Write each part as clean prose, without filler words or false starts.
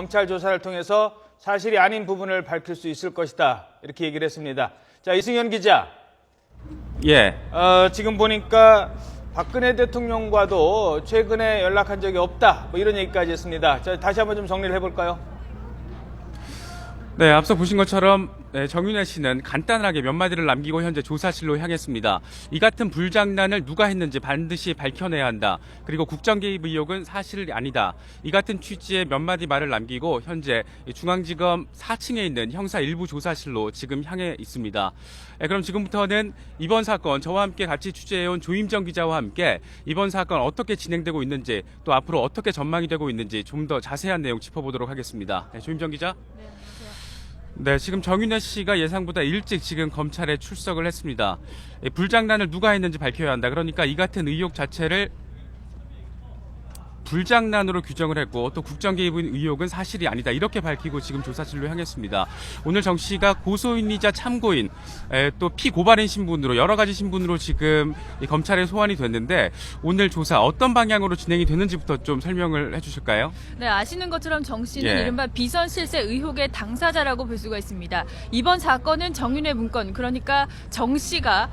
경찰 조사를 통해서 사실이 아닌 부분을 밝힐 수 있을 것이다. 이렇게 얘기를 했습니다. 자, 이승현 기자. 예. 지금 보니까 박근혜 대통령과도 최근에 연락한 적이 없다. 뭐 이런 얘기까지 했습니다. 자, 다시 한번 좀 정리를 해볼까요? 네, 앞서 보신 것처럼 정윤회 씨는 간단하게 몇 마디를 남기고 현재 조사실로 향했습니다. 이 같은 불장난을 누가 했는지 반드시 밝혀내야 한다. 그리고 국정 개입 의혹은 사실이 아니다. 이 같은 취지의 몇 마디 말을 남기고 현재 중앙지검 4층에 있는 형사 일부 조사실로 지금 향해 있습니다. 그럼 지금부터는 이번 사건 저와 함께 같이 취재해온 조임정 기자와 함께 이번 사건 어떻게 진행되고 있는지 또 앞으로 어떻게 전망이 되고 있는지 좀 더 자세한 내용 짚어보도록 하겠습니다. 네, 조임정 기자. 네, 안녕하세요. 네, 지금 정윤회 씨가 예상보다 일찍 지금 검찰에 출석을 했습니다. 불장난을 누가 했는지 밝혀야 한다. 그러니까 이 같은 의혹 자체를 불장난으로 규정을 했고 또 국정 개입 의혹은 사실이 아니다. 이렇게 밝히고 지금 조사실로 향했습니다. 오늘 정 씨가 고소인이자 참고인 또 피고발인 신분으로 여러 가지 신분으로 지금 검찰에 소환이 됐는데 오늘 조사 어떤 방향으로 진행이 되는지부터 좀 설명을 해주실까요? 네, 아시는 것처럼 정 씨는 예. 이른바 비선 실세 의혹의 당사자라고 볼 수가 있습니다. 이번 사건은 정윤회 문건, 그러니까 정 씨가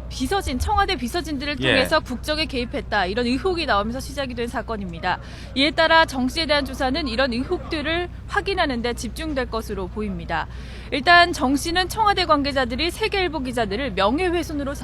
비서진, 청와대 비서진들을 통해서 국정에 개입했다, 이런 의혹이 나오면서 시작이 된 사건입니다. 이에 따라 정 씨에 대한 조사는 이런 의혹들을 확인하는 데 집중될 것으로 보입니다. 일단 정 씨는 청와대 관계자들이 세계일보 기자들을 명예훼손으로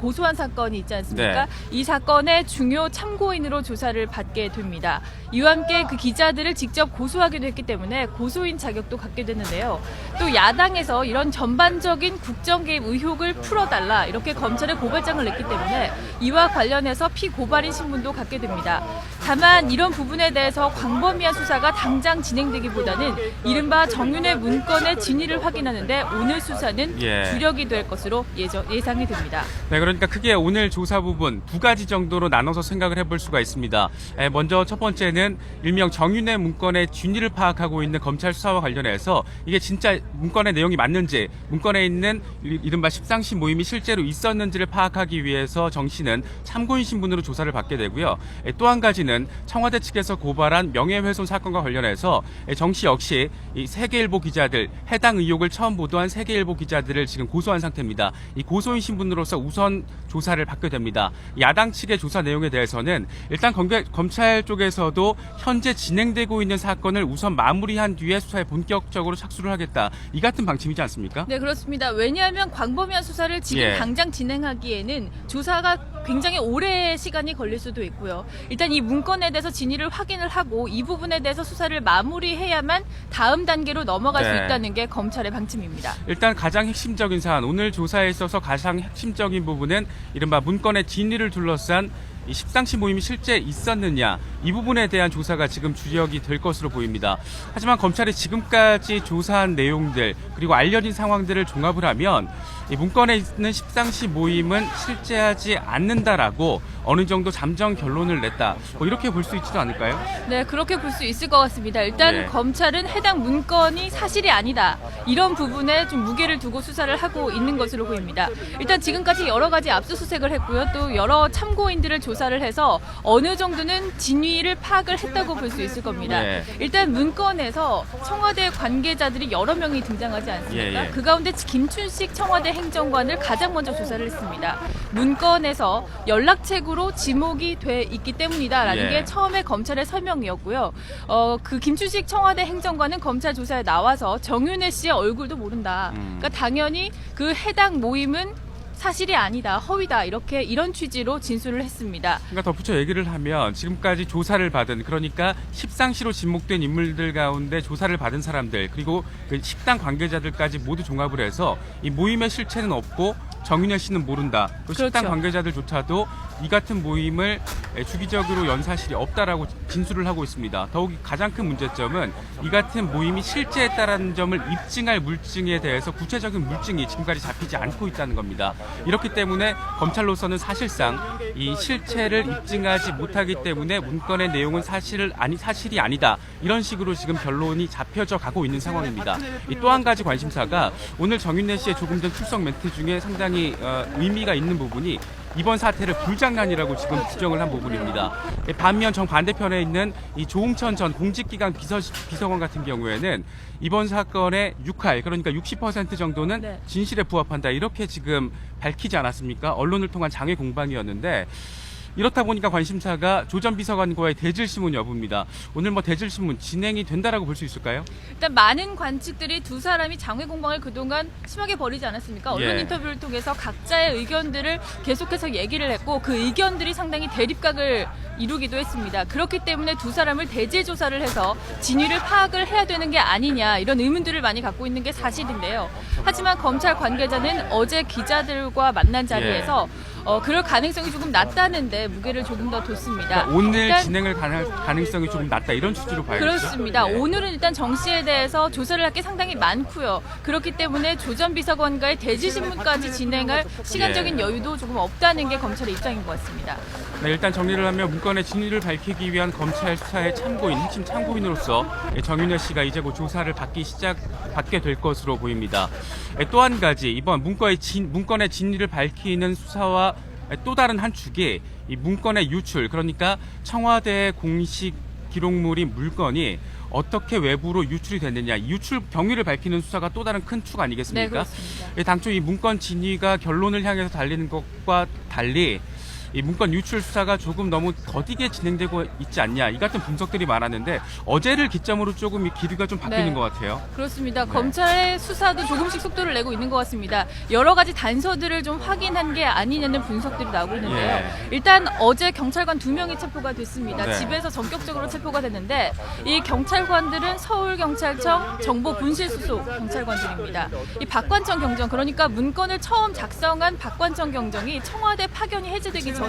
고소한 사건이 있지 않습니까? 네. 이 사건의 중요 참고인으로 조사를 받게 됩니다. 이와 함께 그 기자들을 직접 고소하기도 했기 때문에 고소인 자격도 갖게 됐는데요. 또 야당에서 이런 전반적인 국정 개입 의혹을 풀어달라, 이렇게 검찰에 고발장을 냈기 때문에 이와 관련해서 피고발인 신분도 갖게 됩니다. 다만 이런 부분에 대해서 광범위한 수사가 당장 진행되기보다는 이른바 정윤회 문건의 진위를 확인하는데 오늘 수사는 주력이 될 것으로 예상이 됩니다. 네, 그러니까 크게 오늘 조사 부분 두 가지 정도로 나눠서 생각을 해볼 수가 있습니다. 먼저 첫 번째는 일명 정윤회 문건의 진위를 파악하고 있는 검찰 수사와 관련해서 이게 진짜 문건의 내용이 맞는지, 문건에 있는 이른바 십상시 모임이 실제로 있었는지를 파악하기 위해서 정 씨는 참고인 신분으로 조사를 받게 되고요. 또 한 가지는 청와대 측에서 고발한 명예훼손 사건과 관련해서 정 씨 역시 이 세계일보 기자들, 해당 의혹을 처음 보도한 세계일보 기자들을 지금 고소한 상태입니다. 이 고소인 신분으로서 우선 조사를 받게 됩니다. 야당 측의 조사 내용에 대해서는 일단 검찰 쪽에서도 현재 진행되고 있는 사건을 우선 마무리한 뒤에 수사에 본격적으로 착수를 하겠다. 이 같은 방침이지 않습니까? 네, 그렇습니다. 왜냐하면 광범위한 수사를 지금 당장 진행하기에는 조사가 굉장히 오래 시간이 걸릴 수도 있고요. 일단 이 문건에 대해서 진위를 확인을 하고 이 부분에 대해서 수사를 마무리해야만 다음 단계로 넘어갈 수 있다는 게 검찰의 방침입니다. 일단 가장 핵심적인 사안, 오늘 조사에 있어서 가장 핵심적인 부분은 이른바 문건의 진위를 둘러싼 이 십상시 모임이 실제 있었느냐, 이 부분에 대한 조사가 지금 주력이 될 것으로 보입니다. 하지만 검찰이 지금까지 조사한 내용들 그리고 알려진 상황들을 종합을 하면 이 문건에 있는 십상시 모임은 실제하지 않는다라고 어느 정도 잠정 결론을 냈다. 뭐 이렇게 볼 수 있지도 않을까요? 네, 그렇게 볼 수 있을 것 같습니다. 일단 검찰은 해당 문건이 사실이 아니다, 이런 부분에 좀 무게를 두고 수사를 하고 있는 것으로 보입니다. 일단 지금까지 여러 가지 압수수색을 했고요. 또 여러 참고인들을 조사를 해서 어느 정도는 진위를 파악을 했다고 볼 수 있을 겁니다. 일단 문건에서 청와대 관계자들이 여러 명이 등장하지 않습니까? 그 가운데 김춘식 청와대 행정관을 가장 먼저 조사를 했습니다. 문건에서 연락책으로 지목이 돼 있기 때문이다라는 게 처음에 검찰의 설명이었고요. 그 김춘식 청와대 행정관은 검찰 조사에 나와서 정윤회 씨의 얼굴도 모른다. 그러니까 당연히 그 해당 모임은 사실이 아니다, 허위다, 이런 취지로 진술을 했습니다. 그러니까 덧붙여 얘기를 하면 지금까지 조사를 받은, 그러니까 십상시로 지목된 인물들 가운데 조사를 받은 사람들 그리고 그 식당 관계자들까지 모두 종합을 해서 이 모임의 실체는 없고 정윤회 씨는 모른다. 그 식당 관계자들조차도 이 같은 모임을 주기적으로 연 사실이 없다라고 진술을 하고 있습니다. 더욱이 가장 큰 문제점은 이 같은 모임이 실제했다라는 점을 입증할 물증에 대해서 구체적인 물증이 지금까지 잡히지 않고 있다는 겁니다. 이렇기 때문에 검찰로서는 사실상 이 실체를 입증하지 못하기 때문에 문건의 내용은 사실이 아니다, 이런 식으로 지금 결론이 잡혀져 가고 있는 상황입니다. 또 한 가지 관심사가 오늘 정윤회 씨의 조금 전 출석 멘트 중에 상당히 의미가 있는 부분이 이번 사태를 불장난이라고 지금 규정을 한 부분입니다. 반면 정반대편에 있는 이 조응천 전 공직기강 비서관 같은 경우에는 이번 사건의 6할, 그러니까 60% 정도는 네. 진실에 부합한다, 이렇게 지금 밝히지 않았습니까? 언론을 통한 장외 공방이었는데, 이렇다 보니까 관심사가 조 전 비서관과의 대질신문 여부입니다. 오늘 뭐 대질신문 진행이 된다라고 볼 수 있을까요? 일단 많은 관측들이 두 사람이 장외 공방을 그동안 심하게 벌이지 않았습니까? 언론 예. 인터뷰를 통해서 각자의 의견들을 계속해서 얘기를 했고 그 의견들이 상당히 대립각을 이루기도 했습니다. 그렇기 때문에 두 사람을 대질 조사를 해서 진위를 파악을 해야 되는 게 아니냐, 이런 의문들을 많이 갖고 있는 게 사실인데요. 하지만 검찰 관계자는 어제 기자들과 만난 자리에서 그럴 가능성이 조금 낮다는데 무게를 조금 더 뒀습니다. 그러니까 오늘 일단 진행을 가능성이 조금 낮다, 이런 취지로 봐야겠죠? 그렇습니다. 예. 오늘은 일단 정 씨에 대해서 조사를 할 게 상당히 많고요. 그렇기 때문에 조 전 비서관과의 대지신문까지 진행할 시간적인 여유도 조금 없다는 게 검찰의 입장인 것 같습니다. 네, 일단 정리를 하면 문건의 진위를 밝히기 위한 검찰 수사의 참고인, 핵심 참고인으로서 정윤회 씨가 이제 곧 조사를 받게 될 것으로 보입니다. 또 한 가지, 이번 문건의 진위를 밝히는 수사와 또 다른 한 축이 이 문건의 유출, 그러니까 청와대 공식 기록물인 물건이 어떻게 외부로 유출이 됐느냐, 이 유출 경위를 밝히는 수사가 또 다른 큰 축 아니겠습니까? 네, 그렇습니다. 당초 이 문건 진위가 결론을 향해서 달리는 것과 달리 이 문건 유출 수사가 조금 너무 더디게 진행되고 있지 않냐, 이 같은 분석들이 많았는데 어제를 기점으로 조금 이 기류가 좀 바뀌는 네. 것 같아요. 그렇습니다. 네. 검찰의 수사도 조금씩 속도를 내고 있는 것 같습니다. 여러 가지 단서들을 좀 확인한 게 아니냐는 분석들이 나오고 있는데요. 예. 일단 어제 경찰관 2명이 체포가 됐습니다. 네. 집에서 전격적으로 체포가 됐는데 이 경찰관들은 서울경찰청 정보분실수소 경찰관들입니다. 이 박관청 경정, 그러니까 문건을 처음 작성한 박관청 경정이 청와대 파견이 해제되기 전에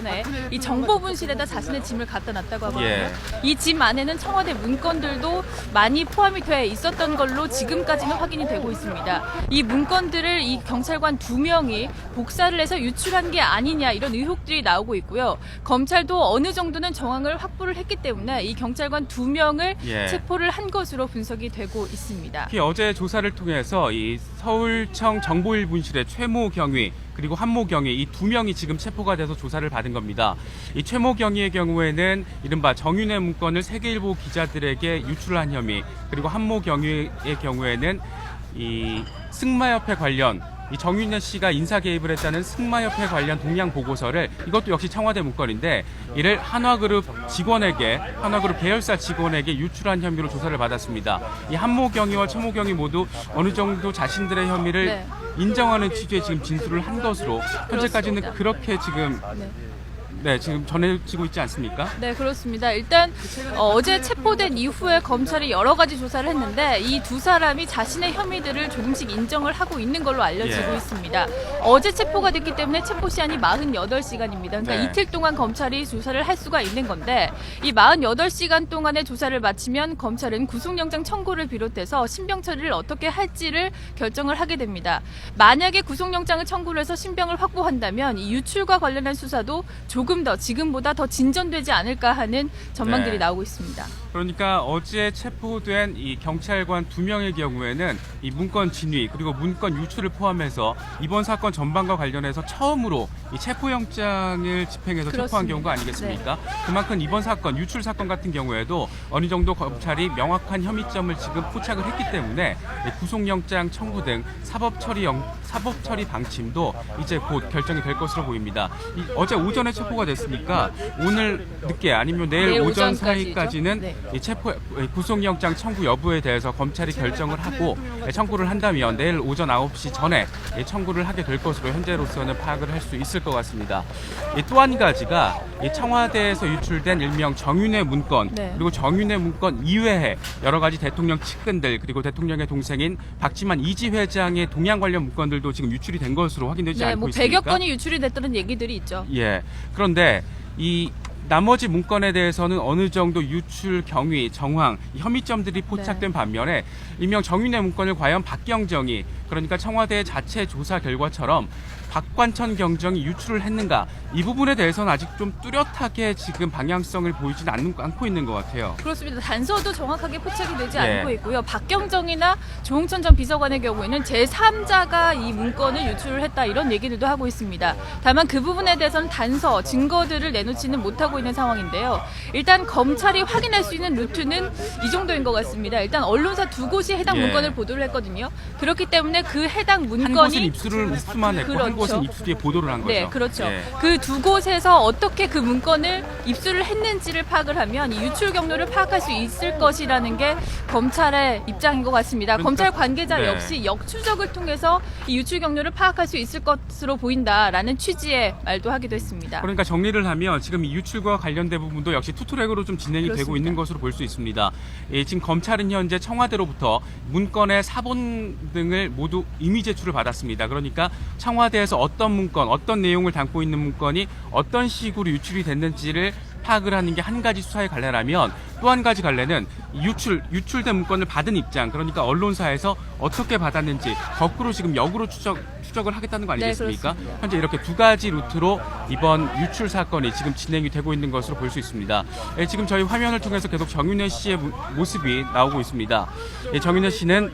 이 정보분실에다 자신의 짐을 갖다 놨다고 하거든요. 예. 이 짐 안에는 청와대 문건들도 많이 포함이 돼 있었던 걸로 지금까지는 확인이 되고 있습니다. 이 문건들을 이 경찰관 2명이 복사를 해서 유출한 게 아니냐, 이런 의혹들이 나오고 있고요. 검찰도 어느 정도는 정황을 확보를 했기 때문에 이 경찰관 2명을 예. 체포를 한 것으로 분석이 되고 있습니다. 특히 어제 조사를 통해서 이 서울청 정보일분실의 최모 경위 그리고 한모 경위, 이 2명이 지금 체포가 돼서 조사를 받은 겁니다. 이 최모 경위의 경우에는 이른바 정윤회 문건을 세계일보 기자들에게 유출한 혐의, 그리고 한모 경위의 경우에는 이 승마협회 관련, 이 정윤회 씨가 인사 개입을 했다는 승마협회 관련 동향 보고서를, 이것도 역시 청와대 문건인데 이를 한화그룹 계열사 직원에게 유출한 혐의로 조사를 받았습니다. 이 한모 경위와 최모 경위 모두 어느 정도 자신들의 혐의를 네. 인정하는 취지의 지금 진술을 한 것으로 현재까지는 그렇습니다. 그렇게 지금 지금 전해지고 있지 않습니까? 네, 그렇습니다. 일단 어제 체포된 이후에 검찰이 여러 가지 조사를 했는데 이 두 사람이 자신의 혐의들을 조금씩 인정을 하고 있는 걸로 알려지고 예. 있습니다. 어제 체포가 됐기 때문에 체포 시한이 48시간입니다. 그러니까 네. 이틀 동안 검찰이 조사를 할 수가 있는 건데 이 48시간 동안의 조사를 마치면 검찰은 구속영장 청구를 비롯해서 신병 처리를 어떻게 할지를 결정을 하게 됩니다. 만약에 구속영장을 청구를 해서 신병을 확보한다면 이 유출과 관련한 수사도 조금 더 지금보다 더 진전되지 않을까 하는 전망들이 네. 나오고 있습니다. 그러니까 어제 체포된 이 경찰관 2명의 경우에는 이 문건 진위 그리고 문건 유출을 포함해서 이번 사건 전반과 관련해서 처음으로 이 체포영장을 집행해서 체포한 그렇습니다. 경우가 아니겠습니까? 그만큼 이번 사건, 유출 사건 같은 경우에도 어느 정도 검찰이 명확한 혐의점을 지금 포착을 했기 때문에 구속영장 청구 등 사법처리 방침도 이제 곧 결정이 될 것으로 보입니다. 어제 오전에 체포가 됐으니까 오늘 늦게 아니면 내일 오전 오전까지죠. 사이까지는 네. 이 구속영장 청구 여부에 대해서 검찰이 결정을 하고 청구를 한다면 내일 오전 9시 전에 청구를 하게 될 것으로 현재로서는 파악을 할 수 있을 것 같습니다. 또 한 가지가 이 청와대에서 유출된 일명 정윤회 문건, 네. 그리고 정윤회 문건 이외에 여러 가지 대통령 측근들 그리고 대통령의 동생인 박지만 이지 회장의 동향 관련 문건들도 지금 유출이 된 것으로 확인되지 네, 않고 뭐 있습니까? 100여 건이 유출이 됐다는 얘기들이 있죠. 예. 그런데 이 나머지 문건에 대해서는 어느 정도 유출 경위, 정황, 혐의점들이 포착된 반면에 일명 정윤회 문건을 과연 박경정이, 그러니까 청와대 자체 조사 결과처럼 박관천 경정이 유출을 했는가, 이 부분에 대해서는 아직 좀 뚜렷하게 지금 방향성을 보이지는 않고 있는 것 같아요. 그렇습니다. 단서도 정확하게 포착이 되지 예. 않고 있고요. 박경정이나 조홍천 전 비서관의 경우에는 제3자가 이 문건을 유출을 했다 이런 얘기들도 하고 있습니다. 다만 그 부분에 대해서는 단서, 증거들을 내놓지는 못하고 있는 상황인데요. 일단 검찰이 확인할 수 있는 루트는 이 정도인 것 같습니다. 일단 언론사 두 곳이 해당 예. 문건을 보도를 했거든요. 그렇기 때문에 그 해당 한 곳은 문건이 입수만 했고 그렇죠. 한 곳은 입수 뒤에 보도를 한 거죠. 네, 그렇죠. 예. 그 두 곳에서 어떻게 그 문건을 입수를 했는지를 파악을 하면 이 유출 경로를 파악할 수 있을 것이라는 게 검찰의 입장인 것 같습니다. 그러니까, 검찰 관계자 네. 역시 역추적을 통해서 이 유출 경로를 파악할 수 있을 것으로 보인다라는 취지의 말도 하기도 했습니다. 그러니까 정리를 하면 지금 이 유출과 관련된 부분도 역시 투트랙으로 좀 진행이 되고 그렇습니다. 있는 것으로 볼 수 있습니다. 예, 지금 검찰은 현재 청와대로부터 문건의 사본 등을 모두 임의 제출을 받았습니다. 그러니까 청와대에서 어떤 문건, 어떤 내용을 담고 있는 문건이 어떤 식으로 유출이 됐는지를 파악을 하는 게 한 가지 수사의 갈래라면, 또 한 가지 갈래는 유출된 문건을 받은 입장, 그러니까 언론사에서 어떻게 받았는지 거꾸로 지금 역으로 추적을 하겠다는 거 아니겠습니까? 네, 현재 이렇게 두 가지 루트로 이번 유출 사건이 지금 진행이 되고 있는 것으로 볼 수 있습니다. 예, 지금 저희 화면을 통해서 계속 정윤회 씨의 모습이 나오고 있습니다. 예, 정윤회 씨는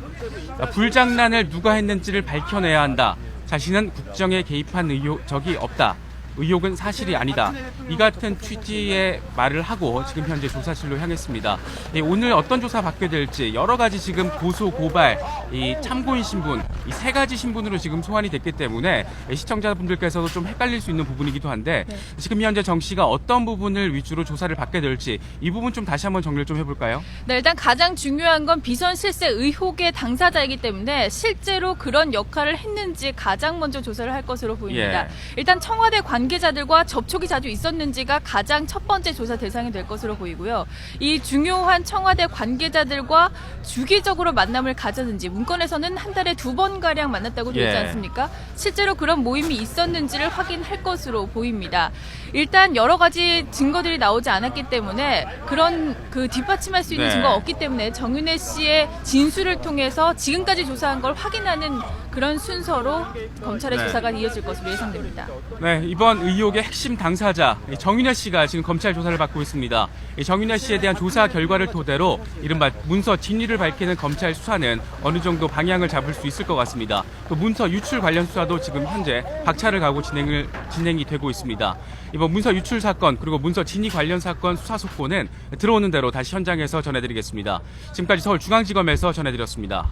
불장난을 누가 했는지를 밝혀내야 한다. 자신은 국정에 개입한 적이 없다. 의혹은 사실이 아니다. 이 같은 취지의 말을 하고 지금 현재 조사실로 향했습니다. 예, 오늘 어떤 조사 받게 될지 여러 가지 지금 고소, 고발, 이 참고인 신분, 이 세 가지 신분으로 지금 소환이 됐기 때문에 시청자분들께서도 좀 헷갈릴 수 있는 부분이기도 한데, 네. 지금 현재 정 씨가 어떤 부분을 위주로 조사를 받게 될지 이 부분 좀 다시 한번 정리를 좀 해볼까요? 네, 일단 가장 중요한 건 비선 실세 의혹의 당사자이기 때문에 실제로 그런 역할을 했는지 가장 먼저 조사를 할 것으로 보입니다. 예. 일단 청와대 관계자들과 접촉이 자주 있었는지가 가장 첫 번째 조사 대상이 될 것으로 보이고요. 이 중요한 청와대 관계자들과 주기적으로 만남을 가졌는지, 문건에서는 한 달에 2번가량 만났다고 되어 있지 예. 않습니까? 실제로 그런 모임이 있었는지를 확인할 것으로 보입니다. 일단 여러 가지 증거들이 나오지 않았기 때문에 그런 그 뒷받침할 수 있는 네. 증거가 없기 때문에 정윤회 씨의 진술을 통해서 지금까지 조사한 걸 확인하는 그런 순서로 검찰의 네. 조사가 이어질 것으로 예상됩니다. 네, 이번 의혹의 핵심 당사자 정윤회 씨가 지금 검찰 조사를 받고 있습니다. 정윤회 씨에 대한 조사 결과를 토대로 이른바 문서 진위를 밝히는 검찰 수사는 어느 정도 방향을 잡을 수 있을 것 같습니다. 또 문서 유출 관련 수사도 지금 현재 박차를 가고 진행이 되고 있습니다. 이번 문서 유출 사건 그리고 문서 진위 관련 사건 수사 속보는 들어오는 대로 다시 현장에서 전해드리겠습니다. 지금까지 서울중앙지검에서 전해드렸습니다.